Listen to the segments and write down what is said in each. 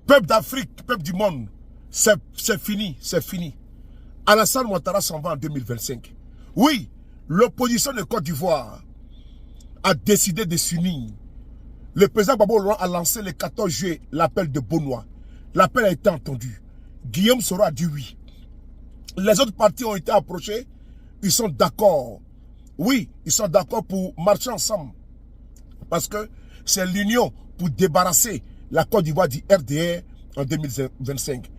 Peuple d'Afrique, peuple du monde, c'est fini, c'est fini. Alassane Ouattara s'en va en 2025. Oui, l'opposition de Côte d'Ivoire a décidé de s'unir. Le président Gbagbo Laurent a lancé le 14 juillet l'appel de Benoît. L'appel a été entendu. Guillaume Soro a dit oui. Les autres partis ont été approchés. Ils sont d'accord. Oui, ils sont d'accord pour marcher ensemble. Parce que c'est l'union pour débarrasser la Côte d'Ivoire du RDR en 2025.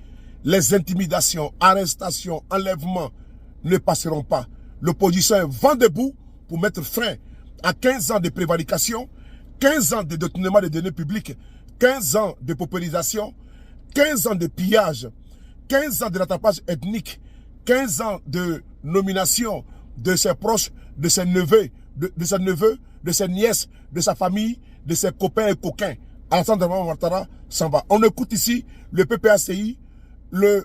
Les intimidations, arrestations, enlèvements ne passeront pas. L'opposition est vent debout pour mettre fin à 15 ans de prévarication, 15 ans de détournement des données publiques, 15 ans de paupérisation, 15 ans de pillage, 15 ans de rattrapage ethnique, 15 ans de nomination de ses proches, de ses neveux, de ses nièces, de sa famille, de ses copains et coquins. Alassane Ouattara s'en va. On écoute ici le PPACI, le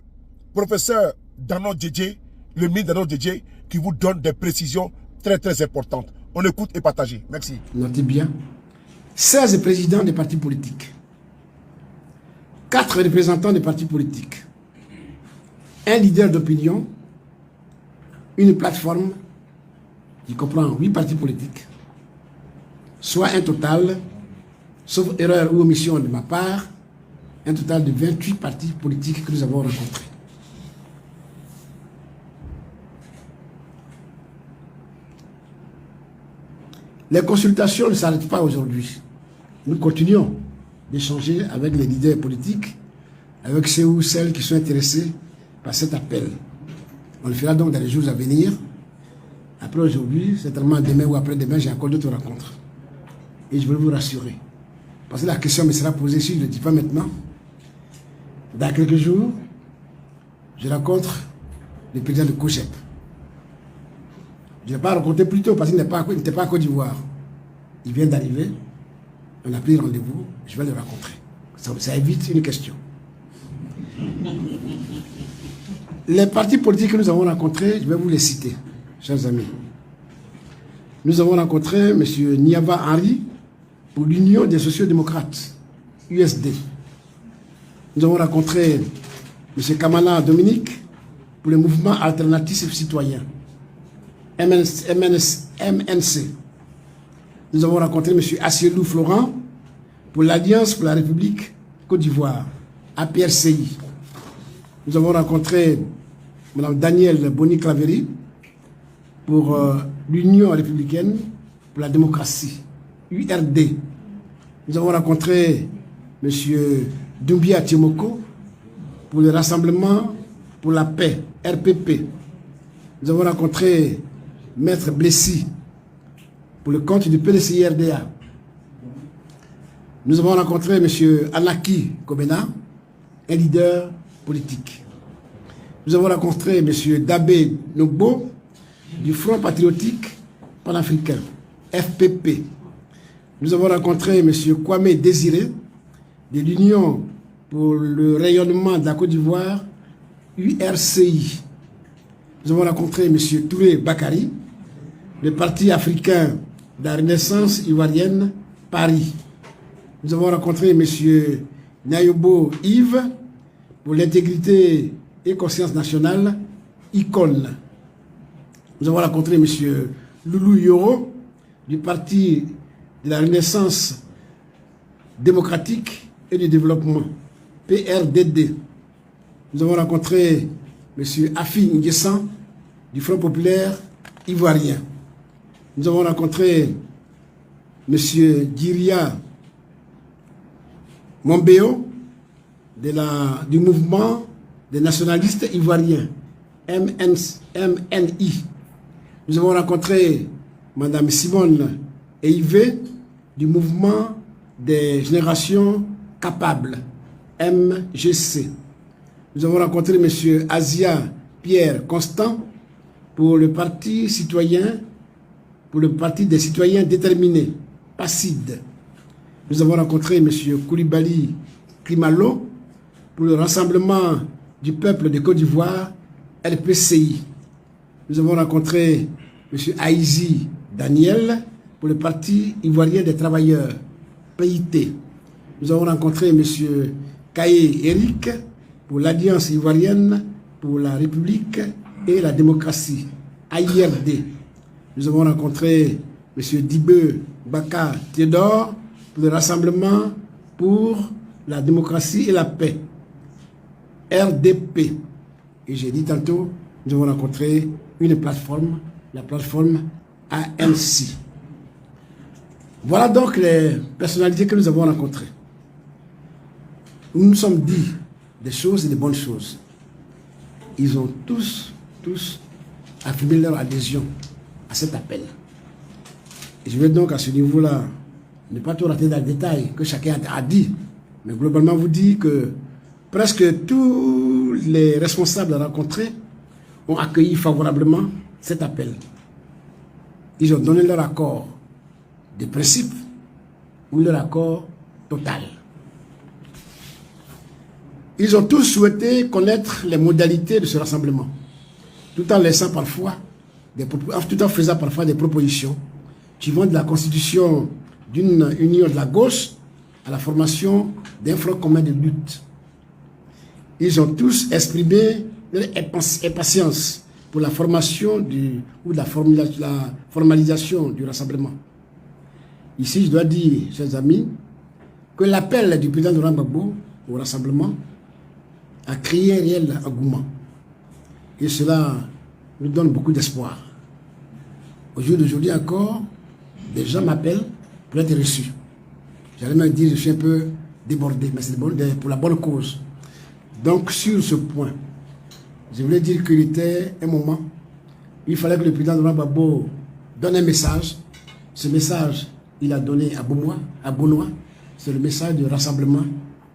professeur Danon Djedje, le ministre Danon Djedje, qui vous donne des précisions très très importantes. On écoute et partage. Merci. Notez bien. 16 présidents des partis politiques. 4 représentants des partis politiques. Un leader d'opinion. Une plateforme qui comprend 8 partis politiques. Soit un total, sauf erreur ou omission de ma part, un total de 28 partis politiques que nous avons rencontrés. Les consultations ne s'arrêtent pas aujourd'hui. Nous continuons d'échanger avec les leaders politiques, avec ceux ou celles qui sont intéressés par cet appel. On le fera donc dans les jours à venir. Après aujourd'hui, certainement demain ou après-demain, j'ai encore d'autres rencontres. Et je veux vous rassurer. Parce que la question me sera posée, si je ne le dis pas maintenant. Dans quelques jours, je rencontre le président de COGEP. Je ne l'ai pas rencontré plus tôt parce qu'il n'était pas en Côte d'Ivoire. Il vient d'arriver. On a pris rendez-vous. Je vais le rencontrer. Ça évite une question. Les partis politiques que nous avons rencontrés, je vais vous les citer, chers amis. Nous avons rencontré M. Niava Henry pour l'Union des sociodémocrates, USD. Nous avons rencontré M. Kamala Dominique pour le mouvement alternatif citoyen, MNC. Nous avons rencontré M. Assielou Florent pour l'Alliance pour la République Côte d'Ivoire, APRCI. Nous avons rencontré Mme Danielle Boni-Claveri pour l'Union républicaine pour la démocratie, URD. Nous avons rencontré M. Doumbia Timoko pour le Rassemblement pour la paix, RPP. Nous avons rencontré Maître Blessy pour le compte du PDCI-RDA. Nous avons rencontré M. Anaki Kobena, un leader politique. Nous avons rencontré M. Dabé Nogbo du Front patriotique panafricain, FPP. Nous avons rencontré M. Kwame Désiré de l'Union pour le rayonnement de la Côte d'Ivoire, URCI. Nous avons rencontré M. Touré Bakari, le Parti africain de la Renaissance ivoirienne, Paris. Nous avons rencontré M. Nayobo Yves pour l'intégrité et conscience nationale, ICON. Nous avons rencontré M. Loulou Yoro du Parti de la Renaissance démocratique et du développement, PRDD. Nous avons rencontré M. Afi Nguessan du Front populaire ivoirien. Nous avons rencontré M. Diria Mombeo du mouvement des nationalistes ivoiriens, MNI. Nous avons rencontré Mme Simone Eivé du mouvement des générations capables, MGC. Nous avons rencontré M. Asia Pierre Constant pour le Parti citoyen, pour le Parti des citoyens déterminés, PACID. Nous avons rencontré M. Koulibaly Klimalo pour le Rassemblement du peuple de Côte d'Ivoire, RPCI. Nous avons rencontré M. Aïzi Daniel pour le Parti ivoirien des travailleurs, PIT. Nous avons rencontré M. Kaye Eric, pour l'Alliance ivoirienne, pour la République et la démocratie, AIRD. Nous avons rencontré M. Dibe Baka Théodore pour le Rassemblement pour la démocratie et la paix, RDP. Et j'ai dit tantôt, nous avons rencontré une plateforme, la plateforme ANC. Voilà donc les personnalités que nous avons rencontrées. Nous nous sommes dit des choses et des bonnes choses. Ils ont tous affirmé leur adhésion à cet appel. Et je vais donc à ce niveau-là ne pas tout rater dans le détail que chacun a dit, mais globalement vous dire que presque tous les responsables rencontrés ont accueilli favorablement cet appel. Ils ont donné leur accord de principe ou leur accord total. Ils ont tous souhaité connaître les modalités de ce rassemblement, tout en laissant parfois, tout en faisant parfois des propositions qui vont de la constitution d'une union de la gauche à la formation d'un front commun de lutte. Ils ont tous exprimé leur impatience pour la formation ou la formalisation du rassemblement. Ici, je dois dire, chers amis, que l'appel du président Laurent Gbagbo au rassemblement a créé un réel engouement. Et cela nous donne beaucoup d'espoir. Au jour d'aujourd'hui encore, des gens m'appellent pour être reçus. J'allais même dire, je suis un peu débordé, mais c'est pour la bonne cause. Donc, sur ce point, je voulais dire qu'il était un moment, il fallait que le président Laurent Gbagbo donne un message. Ce message, il a donné à Benoît, c'est le message du rassemblement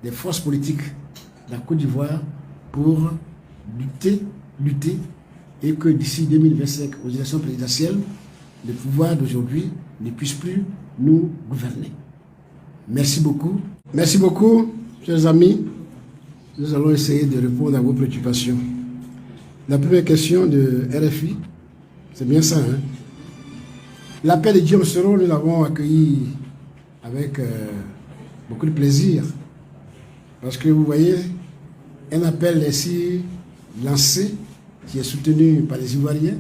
des forces politiques de la Côte d'Ivoire pour lutter, et que d'ici 2025, aux élections présidentielles, le pouvoir d'aujourd'hui ne puisse plus nous gouverner. Merci beaucoup. Merci beaucoup, chers amis. Nous allons essayer de répondre à vos préoccupations. La première question de RFI, c'est bien ça, hein? L'appel de Guillaume Soro, nous l'avons accueilli avec beaucoup de plaisir. Parce que vous voyez, un appel ainsi lancé, qui est soutenu par les Ivoiriens,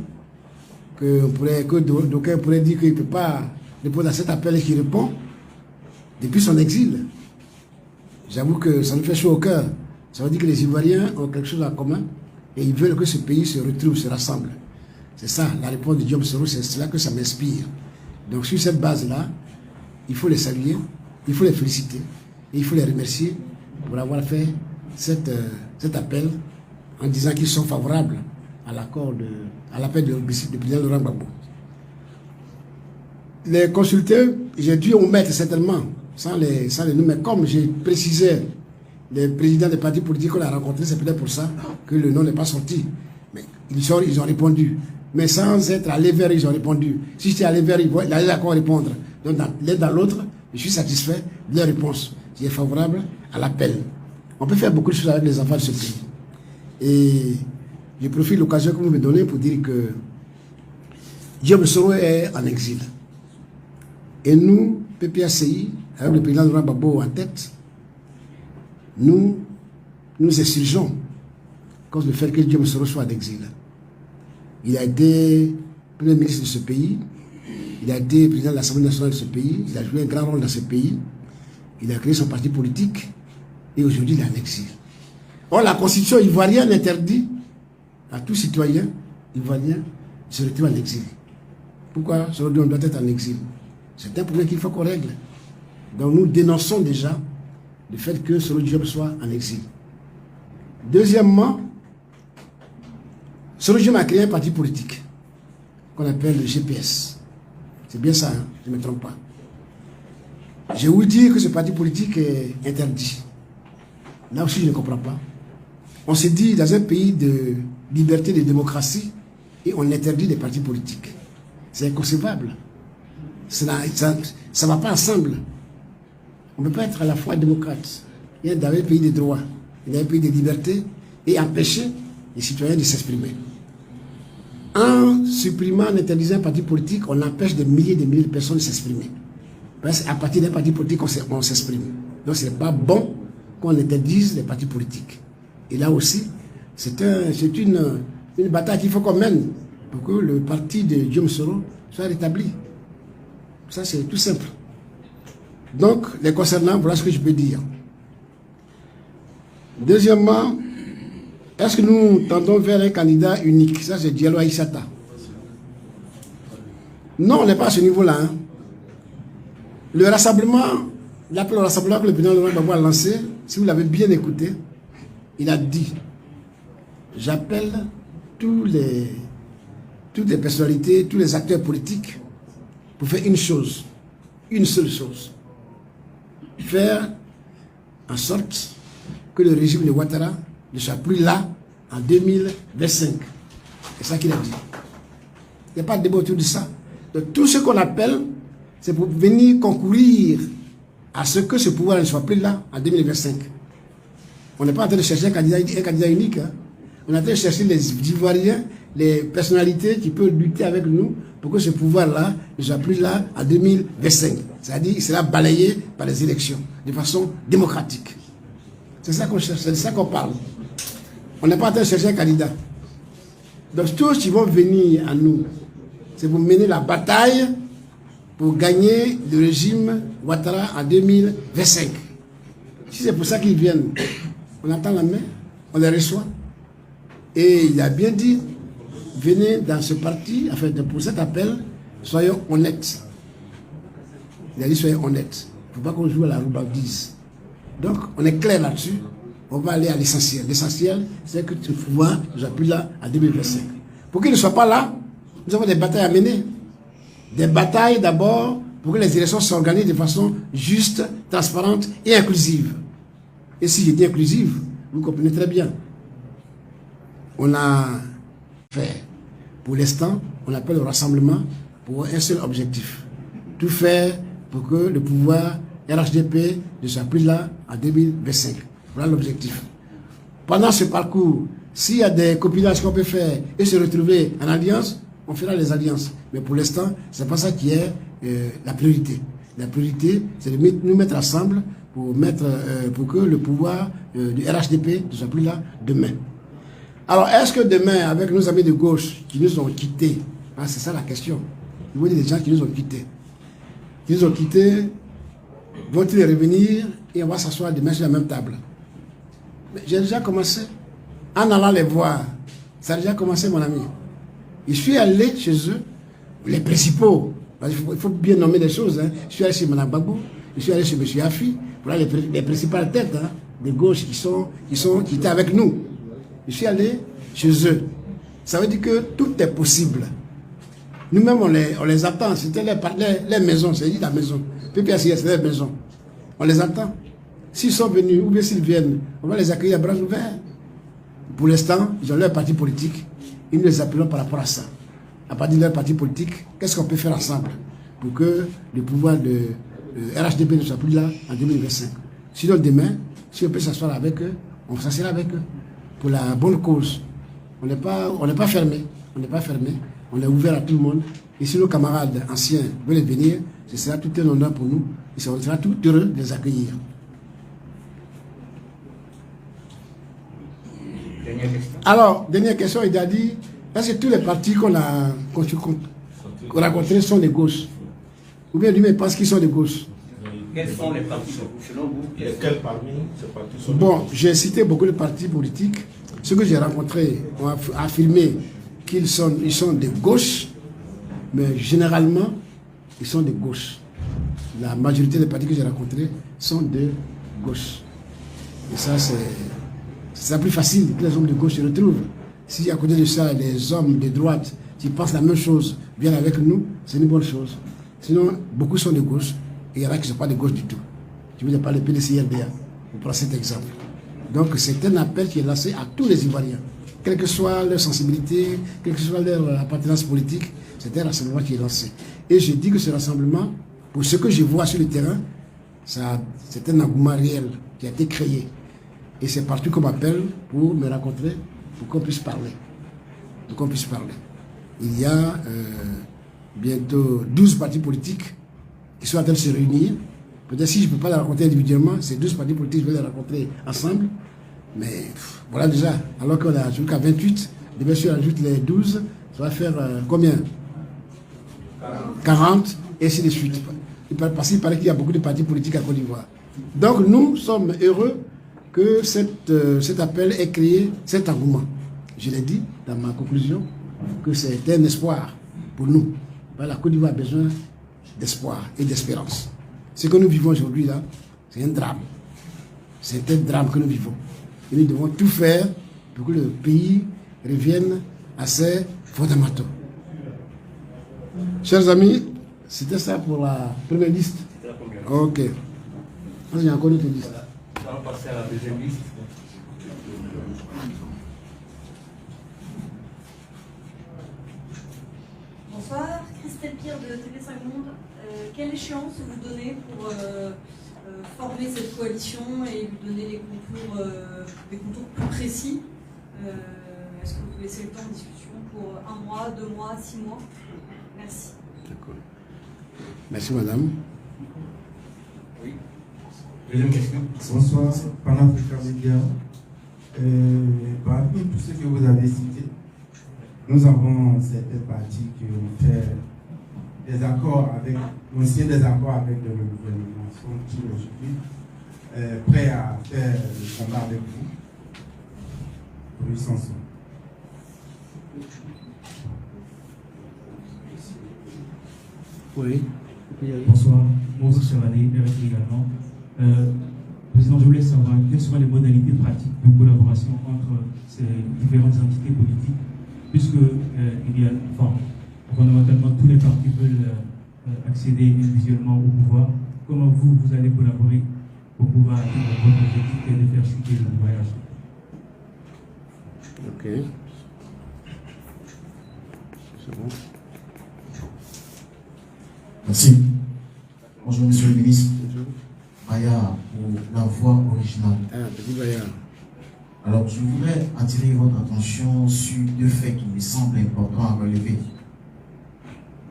que d'aucuns pourraient dire qu'il ne peut pas répondre à cet appel et qu'il répond depuis son exil. J'avoue que ça nous fait chaud au cœur. Ça veut dire que les Ivoiriens ont quelque chose en commun et ils veulent que ce pays se retrouve, se rassemble. C'est ça, la réponse de Guillaume Soro, c'est cela que ça m'inspire. Donc sur cette base-là, il faut les saluer, il faut les féliciter et il faut les remercier pour avoir fait cet appel en disant qu'ils sont favorables à l'appel du président Laurent Gbagbo. Les consultés, j'ai dû omettre certainement, sans les nommer, comme j'ai précisé, les présidents des partis politiques qu'on a rencontrés, c'est peut-être pour ça que le nom n'est pas sorti. Mais ils ont répondu. Mais sans être allés vers, ils ont répondu. Si j'étais allé vers, ils allaient d'accord répondre. Donc, l'un dans l'autre, je suis satisfait de leur réponse, qui est favorable à l'appel. On peut faire beaucoup de choses avec les enfants de ce pays. Et je profite de l'occasion que vous me donnez pour dire que Guillaume Soro est en exil. Et nous, PPACI, avec le président Laurent Gbagbo en tête, nous insurgeons cause du fait que Guillaume Soro soit en exil. Il a été premier ministre de ce pays, il a été président de l'Assemblée nationale de ce pays, il a joué un grand rôle dans ce pays, il a créé son parti politique et aujourd'hui il est en exil. Or, la constitution ivoirienne interdit à tout citoyen ivoirien de se retrouver en exil. Pourquoi on doit être en exil? C'est un problème qu'il faut qu'on règle. Donc nous dénonçons déjà le fait que Soro Diop soit en exil. Deuxièmement, Soro Diop a créé un parti politique qu'on appelle le GPS. C'est bien ça, hein? Je ne me trompe pas. Je vous dis que ce parti politique est interdit. Là aussi, je ne comprends pas. On se dit dans un pays de liberté, de démocratie, et on interdit des partis politiques. C'est inconcevable. Ça ne va pas ensemble. On ne peut pas être à la fois démocrate, et dans un pays de droit, et dans un pays de liberté, et empêcher les citoyens de s'exprimer. En supprimant, en interdisant un parti politique, on empêche des milliers et des milliers de personnes de s'exprimer. Parce qu'à partir d'un parti politique, on s'exprime. Donc ce n'est pas bon qu'on interdise les partis politiques. Et là aussi, c'est une bataille qu'il faut qu'on mène pour que le parti de Guillaume Soro soit rétabli. Ça, c'est tout simple. Donc, les concernant, voilà ce que je peux dire. Deuxièmement, est-ce que nous tendons vers un candidat unique? Ça, c'est Diallo Aïssata. Non, on n'est pas à ce niveau-là. Hein. Le rassemblement, l'appel au rassemblement que le président Laurent Gbagbo a lancé, si vous l'avez bien écouté, il a dit, j'appelle toutes les personnalités, tous les acteurs politiques pour faire une chose, une seule chose. Faire en sorte que le régime de Ouattara ne soit plus là en 2025. C'est ça qu'il a dit. Il n'y a pas de débat autour de ça. Donc, tout ce qu'on appelle, c'est pour venir concourir à ce que ce pouvoir ne soit plus là en 2025. On n'est pas en train de chercher un candidat unique. Hein. On est en train de chercher les Ivoiriens, les personnalités qui peuvent lutter avec nous pour que ce pouvoir-là ne soit plus là en 2025. C'est-à-dire qu'il sera balayé par les élections de façon démocratique. C'est ça qu'on cherche, c'est de ça qu'on parle. On n'est pas en train de chercher un candidat. Donc tous qui vont venir à nous, c'est pour mener la bataille pour gagner le régime Ouattara en 2025. Si c'est pour ça qu'ils viennent, on attend la main, on les reçoit. Et il a bien dit, venez dans ce parti, enfin pour cet appel, soyons honnêtes. Il a dit soyons honnêtes. Il ne faut pas qu'on joue à la roubardise. Donc on est clair là-dessus, on va aller à l'essentiel. L'essentiel, c'est que ce pouvoir ne soit plus là en 2025. Pour qu'il ne soit pas là, nous avons des batailles à mener. Des batailles d'abord pour que les élections s'organisent de façon juste, transparente et inclusive. Et si je dis inclusive, vous comprenez très bien. On a fait, pour l'instant, on appelle au rassemblement pour un seul objectif. Tout faire pour que le pouvoir RHDP ne soit plus là en 2025. Voilà l'objectif. Pendant ce parcours, s'il y a des copilages qu'on peut faire et se retrouver en alliance, on fera les alliances. Mais pour l'instant, c'est pas ça qui est la priorité. La priorité, c'est de nous mettre ensemble pour que le pouvoir du RHDP ne soit plus là demain. Alors, est-ce que demain, avec nos amis de gauche qui nous ont quittés, hein, c'est ça la question. Vous voyez des gens qui nous ont quittés. Qui nous ont quittés, vont-ils revenir et on va s'asseoir demain sur la même table? Mais j'ai déjà commencé. En allant les voir, ça a déjà commencé, mon ami. Je suis allé chez eux, les principaux, parce qu'il faut bien nommer les choses. Hein. Je suis allé chez Mme Gbagbo, je suis allé chez M. Afi, voilà les principales têtes hein, de gauche qui étaient avec nous. Je suis allé chez eux. Ça veut dire que tout est possible. Nous-mêmes, on les attend. C'était les maisons, c'est dit la maison. PPSI, c'est les maisons. On les attend. S'ils sont venus, ou bien s'ils viennent, on va les accueillir à bras ouverts. Pour l'instant, ils ont leur parti politique. Et nous les appelons par rapport à ça. À partir de leur parti politique, qu'est-ce qu'on peut faire ensemble pour que le pouvoir de RHDP ne soit plus là en 2025. Sinon, demain, si on peut s'asseoir avec eux, on s'assiera avec eux. Pour la bonne cause. On n'est pas fermé. On n'est pas fermé. On est ouvert à tout le monde. Et si nos camarades anciens veulent venir, ce sera tout un honneur pour nous. Et on sera tout heureux de les accueillir. Alors, dernière question, il a dit, est-ce que tous les partis qu'on a rencontrés sont de gauche? Ou bien lui-même pense qu'ils sont de gauche? Quels sont les partis selon vous? Quels parmi ces partis sont Bon, j'ai cité beaucoup de partis politiques. Ceux que j'ai rencontrés ont affirmé qu'ils sont de gauche, mais généralement, ils sont de gauche. La majorité des partis que j'ai rencontrés sont de gauche. Et ça, c'est plus facile que les hommes de gauche se retrouvent. Si à côté de ça, les hommes de droite qui pensent la même chose viennent avec nous, c'est une bonne chose. Sinon, beaucoup sont de gauche. Et il y en a qui ne sont pas de gauche du tout. Je ne veux pas le PDC-RDA. On prend cet exemple. Donc c'est un appel qui est lancé à tous les Ivoiriens. Quelle que soit leur sensibilité, quelle que soit leur appartenance politique, c'est un rassemblement qui est lancé. Et je dis que ce rassemblement, pour ce que je vois sur le terrain, c'est un engouement réel qui a été créé. Et c'est partout qu'on m'appelle pour me rencontrer, pour qu'on puisse parler. Pour qu'on puisse parler. Il y a bientôt 12 partis politiques qui sont en train de se réunir Peut-être si je ne peux pas les rencontrer individuellement, ces 12 partis politiques, je vais les rencontrer ensemble. Mais voilà déjà, alors qu'on a jusqu'à 28, et bien sûr, on ajoute les 12, ça va faire combien 40, et ainsi de suite. Parce qu'il paraît qu'il y a beaucoup de partis politiques à Côte d'Ivoire. Donc nous sommes heureux que cet appel ait créé cet engouement. Je l'ai dit dans ma conclusion, que c'est un espoir pour nous. La Côte d'Ivoire a besoin d'espoir et d'espérance. Ce que nous vivons aujourd'hui là, c'est un drame. C'est un drame que nous vivons. Et nous devons tout faire pour que le pays revienne à ses fondamentaux. Chers amis, c'était ça pour la première liste. C'était la première. Ok. Il y a encore une autre liste. On va passer à la deuxième liste. Bonsoir, Christelle Pierre de TV5 Monde. Quelle échéance vous donnez pour former cette coalition et lui donner des contours plus précis? Est-ce que vous pouvez laisser le temps de discussion pour 1 mois, 2 mois, 6 mois? Merci. D'accord. Merci madame. Oui. Deuxième question. Bonsoir, Panafrica Media. Parmi tout ce que vous avez cité, nous avons certaines parties qui ont fait des accords avec, ont signé des accords avec le gouvernement. Sont-ils aujourd'hui prêts à faire le combat avec vous pour y s'en sortir? Oui. Bonsoir, bonsoir Chevalier, RFI également. Président, je voulais savoir quelles sont les modalités pratiques de collaboration entre ces différentes entités politiques, puisque il y a, fondamentalement tous les partis veulent accéder individuellement au pouvoir. Comment vous allez collaborer pour pouvoir atteindre votre objectif et de faire chuter le voyage? Ok. C'est bon. Merci. Bonjour Monsieur le Ministre. Maya pour la voix originale. Petit Bayard. Alors je voudrais attirer votre attention sur 2 faits qui me semblent importants à relever.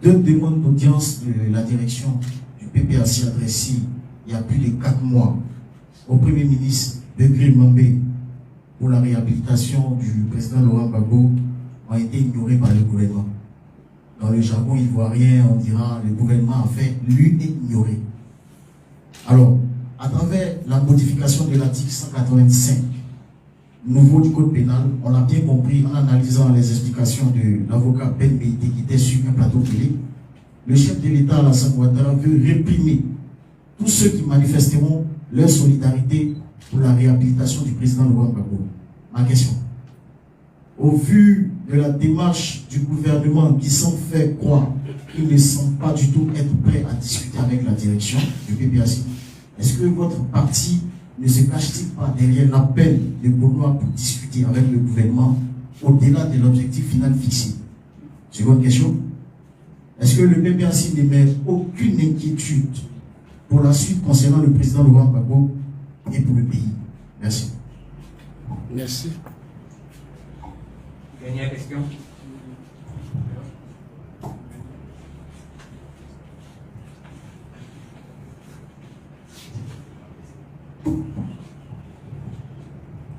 2 demandes d'audience de la direction du PPAC adressées il y a plus de 4 mois au Premier ministre Begré Mambé pour la réhabilitation du président Laurent Gbagbo ont été ignorées par le gouvernement. Dans le jargon ivoirien, on dira le gouvernement a fait lui ignorer. Alors, à travers la modification de l'article 185, nouveau du code pénal, on l'a bien compris en analysant les explications de l'avocat Ben Meïté qui était sur un plateau télé. Le chef de l'État, Alassane Ouattara, veut réprimer tous ceux qui manifesteront leur solidarité pour la réhabilitation du président Laurent Gbagbo. Ma question, au vu de la démarche du gouvernement qui semble faire croire qu'il ne semble pas du tout être prêt à discuter avec la direction du PPAC, est-ce que votre parti ne se cache-t-il pas derrière l'appel de Gaulois pour discuter avec le gouvernement au-delà de l'objectif final fixé? Seconde question, est-ce que le PPAC n'émet aucune inquiétude pour la suite concernant le président Laurent Gbagbo et pour le pays? Merci. Merci. Dernière question.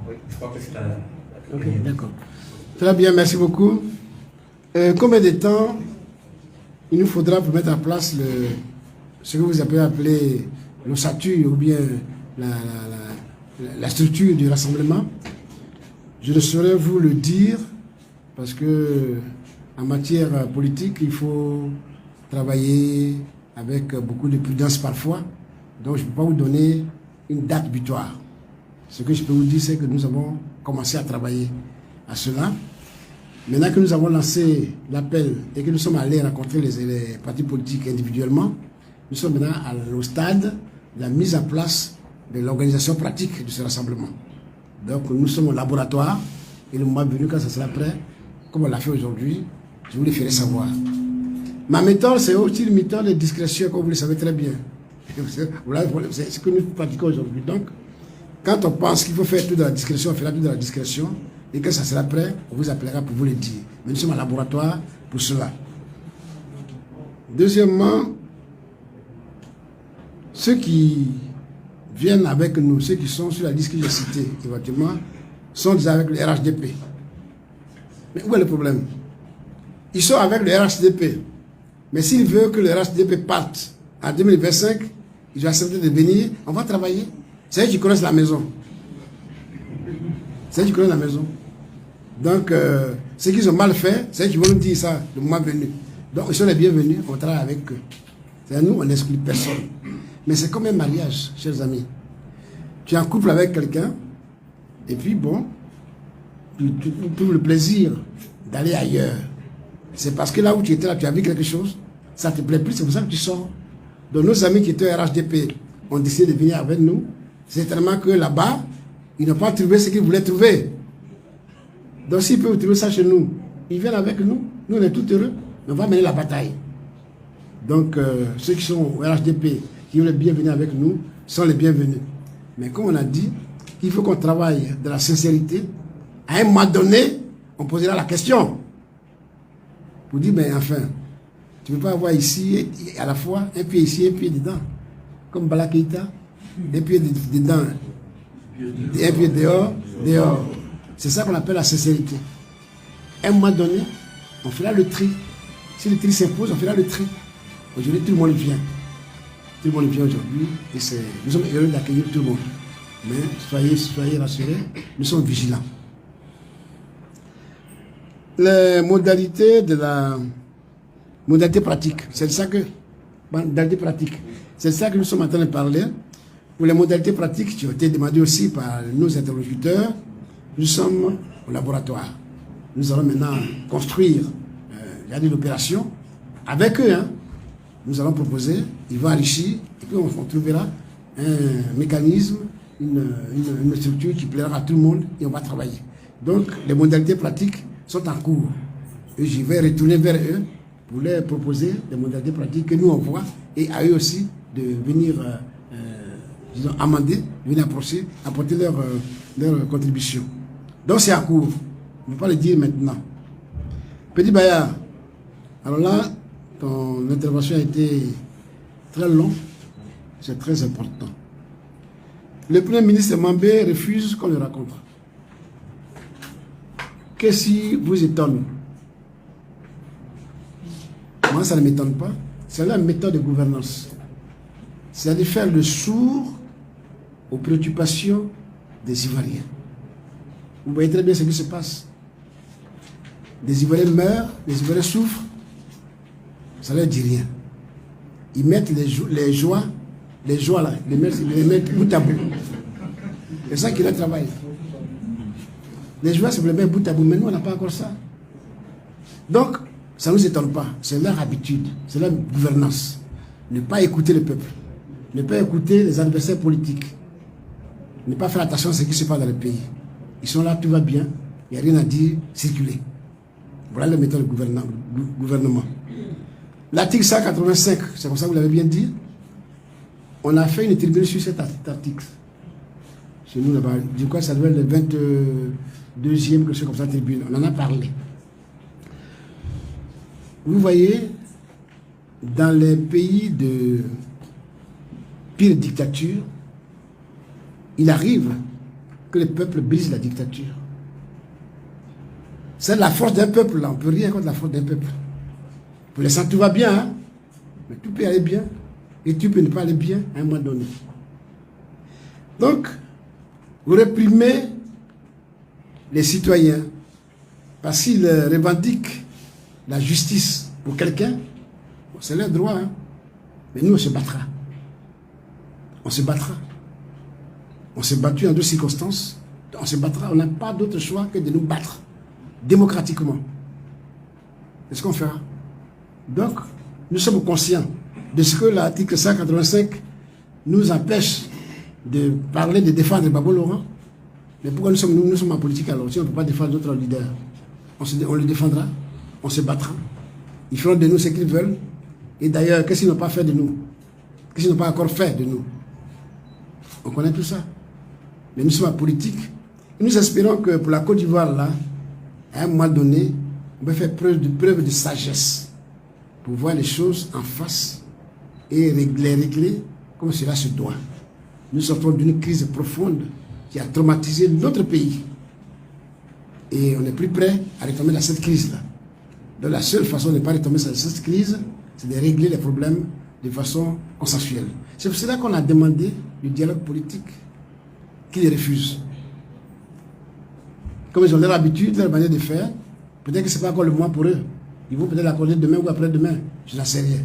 Oui, je crois que c'est la Ok, d'accord. Très bien, merci beaucoup. Combien de temps il nous faudra pour mettre en place ce que vous avez appelé l'ossature ou bien la structure du rassemblement? Je ne saurais vous le dire parce que en matière politique, il faut travailler avec beaucoup de prudence parfois. Donc, je ne peux pas vous donner une date butoir. Ce que je peux vous dire, c'est que nous avons commencé à travailler à cela. Maintenant que nous avons lancé l'appel et que nous sommes allés rencontrer les partis politiques individuellement, nous sommes maintenant au stade de la mise en place de l'organisation pratique de ce rassemblement. Donc nous sommes au laboratoire et le moment venu, quand ça sera prêt, comme on l'a fait aujourd'hui, je vous le ferai savoir. Ma méthode, c'est aussi une méthode de discrétion, comme vous le savez très bien. C'est ce que nous pratiquons aujourd'hui. Donc, quand on pense qu'il faut faire tout dans la discrétion, on fera tout dans la discrétion. Et quand ça sera prêt, on vous appellera pour vous le dire. Mais nous sommes en laboratoire pour cela. Deuxièmement, ceux qui viennent avec nous, ceux qui sont sur la liste que j'ai citée, éventuellement, sont déjà avec le RHDP. Mais où est le problème? Ils sont avec le RHDP. Mais s'ils veulent que le RHDP parte en 2025, ils ont accepté de venir, on va travailler. C'est eux qui connaissent la maison. C'est eux qui connaissent la maison. Donc, ceux qui ont mal fait, c'est eux qui vont nous dire ça le moment venu. Donc, ils sont les bienvenus, on travaille avec eux. C'est nous, on n'exclut personne. Mais c'est comme un mariage, chers amis. Tu es en couple avec quelqu'un, et puis bon, tu trouves le plaisir d'aller ailleurs. C'est parce que là où tu étais, là, tu as vu quelque chose, ça ne te plaît plus, c'est pour ça que tu sors. Donc nos amis qui étaient au RHDP ont décidé de venir avec nous. C'est tellement que là-bas, ils n'ont pas trouvé ce qu'ils voulaient trouver. Donc s'ils peuvent trouver ça chez nous, ils viennent avec nous. Nous, on est tout heureux. On va mener la bataille. Donc ceux qui sont au RHDP, qui veulent bien venir avec nous, sont les bienvenus. Mais comme on a dit, il faut qu'on travaille de la sincérité. À un moment donné, on posera la question. Pour dire, ben enfin, tu ne peux pas avoir ici à la fois un pied ici, un pied dedans. Comme Bala Keïta, un pied dedans, un pied dehors, dehors. C'est ça qu'on appelle la sincérité. À un moment donné, on fera le tri. Si le tri s'impose, on fera le tri. Aujourd'hui, tout le monde vient. Tout le monde vient aujourd'hui. Et nous sommes heureux d'accueillir tout le monde. Mais soyez rassurés, nous sommes vigilants. Les modalités de la modalité pratique, c'est ça que c'est ça que nous sommes en train de parler. Pour les modalités pratiques qui ont été demandées aussi par nos interlocuteurs, nous sommes au laboratoire. Nous allons maintenant construire l'opération avec eux. Nous allons proposer, ils vont enrichir, et puis on trouvera un mécanisme, une structure qui plaira à tout le monde et on va travailler. Donc les modalités pratiques sont en cours. Et je vais retourner vers eux pour leur proposer des modalités pratiques que nous on voit et à eux aussi de venir disons, amender, de venir apporter leur contribution. Donc c'est en cours. On ne peut pas le dire maintenant. Petit Bayard, alors là, ton intervention a été très longue, c'est très important. Le Premier ministre Mambé refuse qu'on le rencontre. Qu'est-ce qui vous étonne? Moi, ça ne m'étonne pas. C'est la méthode de gouvernance. C'est de faire le sourd aux préoccupations des Ivoiriens. Vous voyez très bien ce qui se passe. Des Ivoiriens meurent, les Ivoiriens souffrent. Ça ne leur dit rien. Ils mettent les joies là, les mettent bout à bout. C'est ça qui est le travail. Les joies, c'est pour les mettre bout à bout, mais nous, on n'a pas encore ça. Donc, ça ne nous étonne pas. C'est leur habitude, c'est leur gouvernance. Ne pas écouter le peuple, ne pas écouter les adversaires politiques, ne pas faire attention à ce qui se passe dans le pays. Ils sont là, tout va bien, il n'y a rien à dire, circuler. Voilà la méthode du gouvernement. L'article 185, c'est comme ça que vous l'avez bien dit, on a fait une tribune sur cet article. Chez nous là-bas, je crois que ça devait être le 22e, quelque chose comme ça, tribune. On en a parlé. Vous voyez, dans les pays de pire dictature, il arrive que le peuple brise la dictature. C'est la force d'un peuple, là. On ne peut rien contre la force d'un peuple. Pour l'instant, tout va bien, hein? Mais tout peut aller bien. Et tu peux ne pas aller bien à un moment donné. Donc, vous réprimez les citoyens parce qu'ils revendiquent la justice pour quelqu'un. Bon, c'est leur droit, hein? Mais nous, on se battra. On se battra. On s'est battu en 2 circonstances. On se battra. On n'a pas d'autre choix que de nous battre démocratiquement. C'est ce qu'on fera. Donc, nous sommes conscients de ce que l'article 185 nous empêche de parler, de défendre Gbagbo Laurent. Mais pourquoi nous sommes en politique alors? Si on ne peut pas défendre notre leader, on le défendra, on se battra. Ils feront de nous ce qu'ils veulent. Et d'ailleurs, qu'est-ce qu'ils n'ont pas fait de nous? Qu'est-ce qu'ils n'ont pas encore fait de nous? On connaît tout ça. Mais nous sommes en politique. Et nous espérons que pour la Côte d'Ivoire, là, à un moment donné, on peut faire preuve de sagesse pour voir les choses en face et les régler comme cela se doit. Nous sortons d'une crise profonde qui a traumatisé notre pays. Et on n'est plus prêt à retomber dans cette crise-là. Donc la seule façon de ne pas retomber dans cette crise, c'est de régler les problèmes de façon consensuelle. C'est pour cela qu'on a demandé du dialogue politique qu'ils refusent. Comme ils ont leur habitude, leur manière de faire, peut-être que ce n'est pas encore le moment pour eux. Ils vont peut-être l'accorder demain ou après-demain. Je n'en sais rien.